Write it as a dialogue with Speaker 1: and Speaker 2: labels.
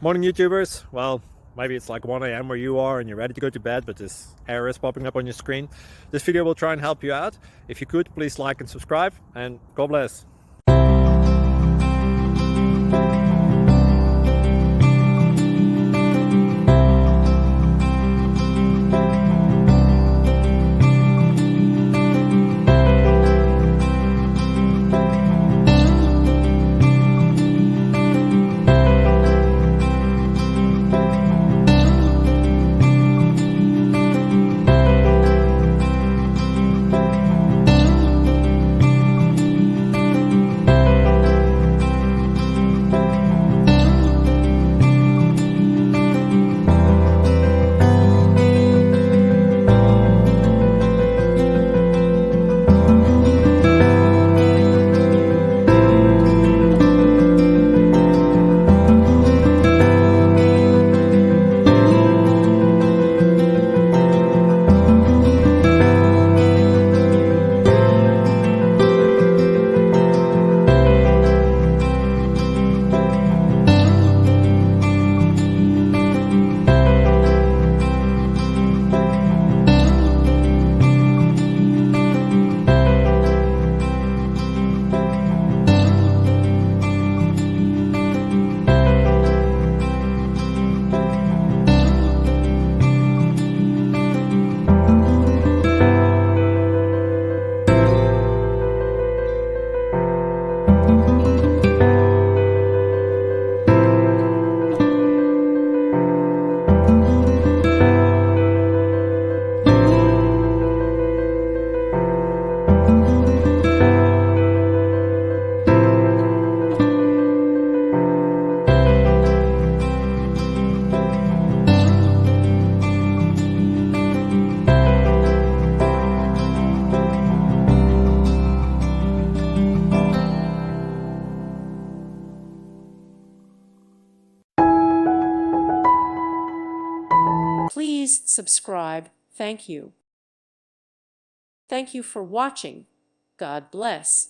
Speaker 1: Morning YouTubers. Well, maybe it's like 1 a.m. where you are and you're ready to go to bed, but this error is popping up on your screen. This video will try and help you out. If you could, please like and subscribe, and God bless.
Speaker 2: Please subscribe. Thank you. Thank you for watching. God bless.